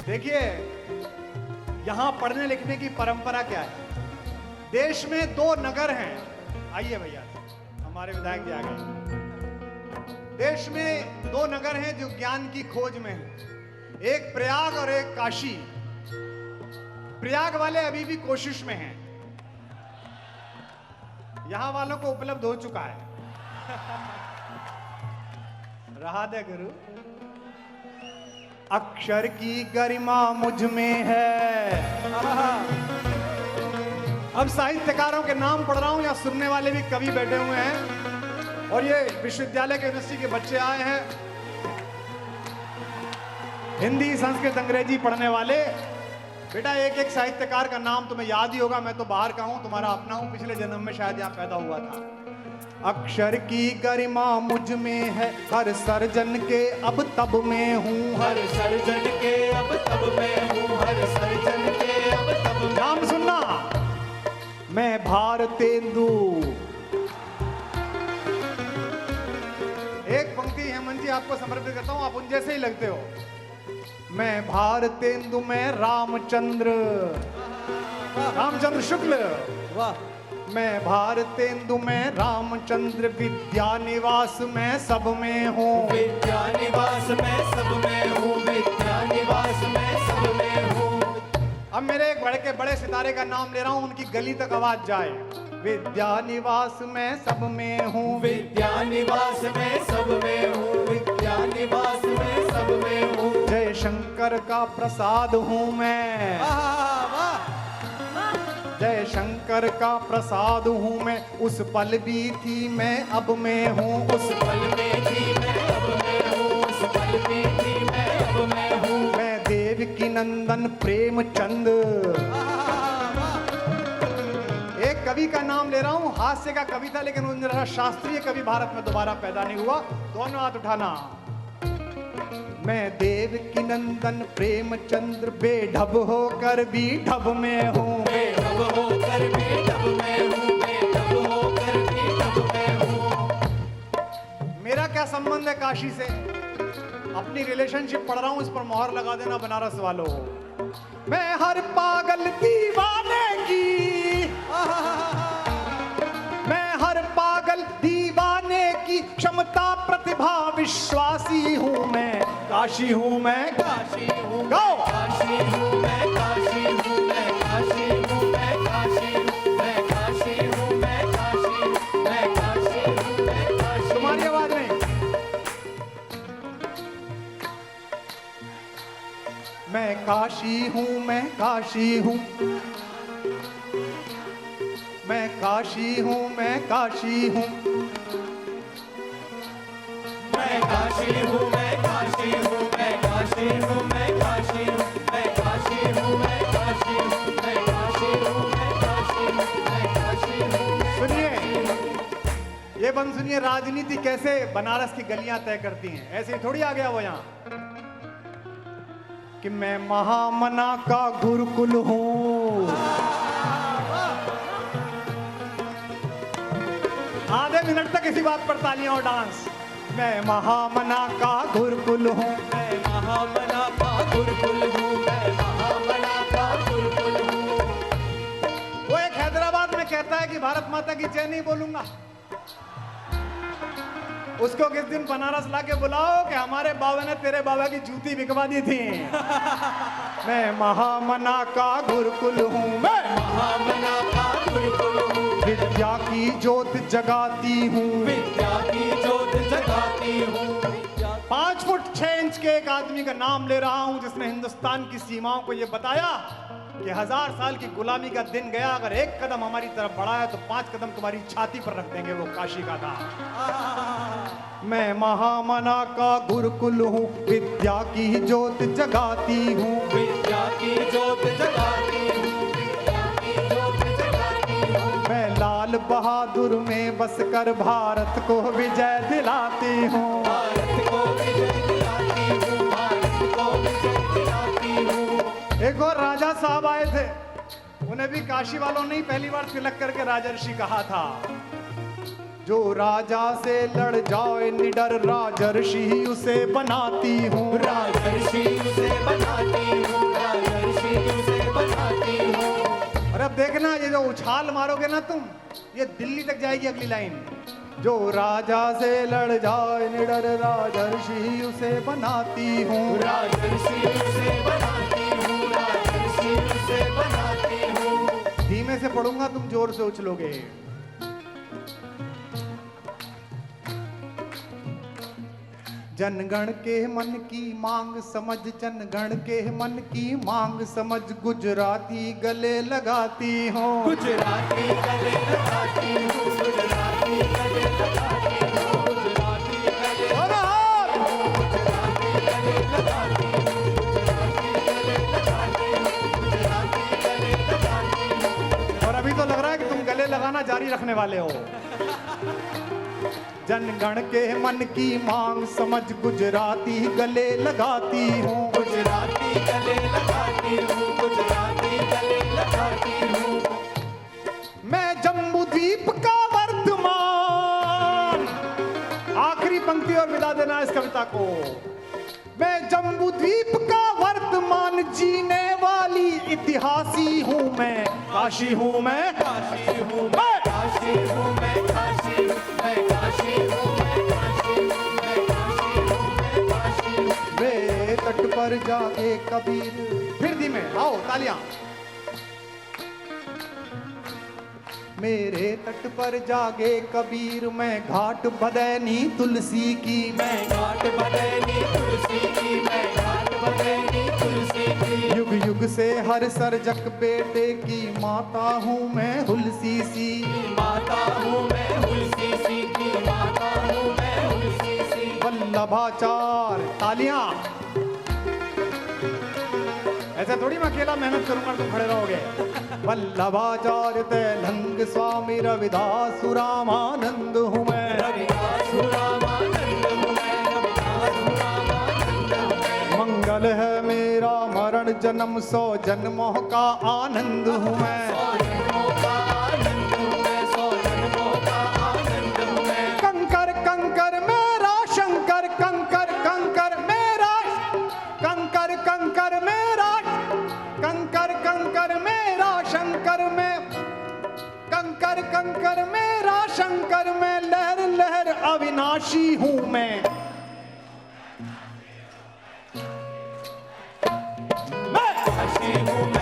देखिए, यहां पढ़ने लिखने की परंपरा क्या है। देश में 2 नगर हैं। आइए भैया, हमारे विधायक जी आ गए। देश में 2 नगर हैं जो ज्ञान की खोज में हैं, एक प्रयाग और एक काशी। प्रयाग वाले अभी भी कोशिश में हैं, यहां वालों को उपलब्ध हो चुका है। रहा दे गुरु। अक्षर की गरिमा मुझ में है। अब साहित्यकारों के नाम पढ़ रहा हूं, या सुनने वाले भी कवि बैठे हुए हैं, और ये विश्वविद्यालय के यूनिवर्सिटी के बच्चे आए हैं, हिंदी संस्कृत अंग्रेजी पढ़ने वाले। बेटा, एक एक साहित्यकार का नाम तुम्हें याद ही होगा। मैं तो बाहर का हूं, तुम्हारा अपना हूं, पिछले जन्म में शायद यहां पैदा हुआ था। अक्षर की गरिमा मुझ में है, हर सर्जन के अब तब में हूँ। हर सर्जन के अब तब में हूँ, हर सर्जन के अब तब में। नाम सुनना, मैं भारतेंदु। एक पंक्ति हेमंत जी आपको समर्पित करता हूँ, आप उन जैसे ही लगते हो। मैं भारतेंदु में रामचंद्र, रामचंद्र शुक्ल। वाह। मैं भारतेंदु में रामचंद्र, विद्या निवास में सब में हूँ। विद्या निवास में सब में हूँ, विद्या निवास में सब में हूँ। अब मेरे एक बड़े सितारे का नाम ले रहा हूँ, उनकी गली तक आवाज जाए। विद्या निवास में सब में हूँ, विद्या निवास में सब में हूँ, विद्या निवास में सब में हूँ। जय शंकर का प्रसाद हूँ मैं। जय शंकर का प्रसाद हूँ मैं, उस पल भी थी मैं अब मैं हूँ। उस पल में थी मैं अब मैं हूँ, उस पल में थी मैं अब मैं हूँ। मैं देव की नंदन प्रेमचंद। एक कवि का नाम ले रहा हूँ, हास्य का कवि था, लेकिन उन शास्त्रीय कवि भारत में दोबारा पैदा नहीं हुआ। दोनों हाथ उठाना। मैं देव की नंदन प्रेमचंद्र, बेढब होकर भी ढब में हूँ। बेढब होकर भी ढब में हूँ, बेढब होकर भी ढब में हूँ। मेरा क्या संबंध है काशी से? अपनी रिलेशनशिप पढ़ रहा हूँ, इस पर मोहर लगा देना बनारस वालों। मैं हर पागल दीवाने की, मैं हर पागल दीवाने की क्षमता प्रतिभा विश्वासी हूँ मैं। काशी हूँ मैं, काशी हूँ गाओ। काशी हूँ मैं, काशी हूँ मैं, काशी हूँ मैं, काशी हूँ मैं, काशी हूँ मैं, काशी, मैं काशी हूँ मैं, काशी। तुम्हारी आवाज नहीं। मैं काशी हूँ, मैं काशी हूँ, मैं काशी हूँ, मैं काशी हूँ। मैं काशी हूँ, मैं काशी हूँ, मैं काशी हूँ, मैं काशी हूँ, मैं काशी हूँ, मैं काशी हूँ, मैं काशी हूँ, मैं काशी हूँ, मैं काशी हूँ। सुनिए, ये बंद सुनिए, राजनीति कैसे बनारस की गलियां तय करती हैं। ऐसे ही थोड़ी आ गया वो यहाँ कि मैं महामना का गुरुकुल हूँ। आधे मिनट तक इसी बात पर तालियां और डांस। मैं महामना का गुरुकुल हूँ, मैं महामना का गुरुकुल हूँ, मैं महामना का गुरुकुल हूँ। वो एक हैदराबाद में कहता है कि भारत माता की जय नहीं बोलूंगा। उसको किस दिन बनारस लाके बुलाओ कि हमारे बाबा ने तेरे बाबा की जूती बिकवा दी थी। मैं महामना का गुरुकुल हूँ, मैं महामना का गुरुकुल हूँ, विद्या की ज्योत जगाती हूँ, विद्या की ज्योत जगाती हूँ। 5 फुट 6 इंच के एक आदमी का नाम ले रहा हूं, जिसने हिंदुस्तान की सीमाओं को यह बताया कि 1000 साल की गुलामी का दिन गया, अगर एक कदम हमारी तरफ बढ़ा है तो 5 कदम तुम्हारी छाती पर रख देंगे। वो काशी का था। मैं महामना का गुरुकुल हूँ, विद्या की ज्योत जगाती हूँ, विद्या की ज्योत जगाती हूँ, विद्या की ज्योत जगाती हूँ। मैं लाल बहादुर में बसकर भारत को विजय दिलाती हूँ, भारत को विजय दिलाती हूँ, भारत को विजय दिलाती हूँ। एक और राजा साहब आए थे, उन्हें भी काशी वालों ने ही पहली बार तिलक करके राजर्षि कहा था। जो राजा से लड़ जाए निडर, राजर्षि उसे बनाती हूँ, राजर्षि उसे बनाती हूँ, देखना ये जो उछाल मारोगे ना तुम, ये दिल्ली तक जाएगी अगली लाइन। जो राजा से लड़ जाए निडर राजर्षि उसे बनाती हूँ, राजर्षि उसे बनाती हूँ, राजर्षि उसे बनाती हूँ। धीमे से पढ़ूंगा, तुम जोर से उछलोगे। जनगण के मन की मांग समझ, जनगण के मन की मांग समझ, गुजराती गले लगाती हूँ, गुजराती गले लगाती हूँ, गुजराती गले लगाती हूँ, गुजराती गले और हाथ। गुजराती गले लगाती हूँ, गुजराती गले लगाती हूँ, गुजराती गले लगाती हूँ। और अभी तो लग रहा है कि तुम गले लगाना जारी रखने वाले हो। जनगण के मन की मांग समझ, गुजराती गले लगाती हूँ, गुजराती गले लगाती हूँ, गुजराती गले लगाती हूँ। मैं जम्बू द्वीप का वर्तमान, आखिरी पंक्ति और विदा देना इस कविता को। मैं जम्बू द्वीप का वर्तमान जीने वाली इतिहासी हूँ मैं, काशी हूँ मैं, काशी हूँ मैं, काशी हूँ मैं, काशी हूँ मैं, काशी हूँ मैं, काशी हूँ मैं, काशी हूँ मैं, काशी हूँ। वे तट पर जाके कबीर, फिर धीमे आओ तालियां। मेरे तट पर जागे कबीर, मैं घाट बदैनी तुलसी की, मैं घाट बदैनी तुलसी की, मैं घाट बदैनी तुलसी की। युग युग से हर सरजक बेटे की माता हूँ मैं हुलसी सी, माता हूँ मैं हुलसी सी की, माता हूँ मैं हुलसी सी। वल्लभाचार तालियां। ऐसा थोड़ी मैं अकेला मेहनत करूंगा तुम खड़े रहोगे। वल्लभाचार्य तेलंग स्वामी रविदास रामानंद हूँ मैं, रविदास रामानंद हूँ मैं, रविदास रामानंद हूँ मैं। मंगल है मेरा मरण जन्म 100 जन्मों का आनंद हूँ मैं, 100 जन्मों का आनंद हूँ मैं, 100 जन्मों का आनंद हूँ मैं। कंकर कंकर मेरा शंकर, कंकर कंकर मेरा, कंकर कंकर मेरा, कंकर कंकर मेरा शंकर में, कंकर कंकर मेरा शंकर में, लहर लहर अविनाशी हूँ मैं। काशी हूँ मैं,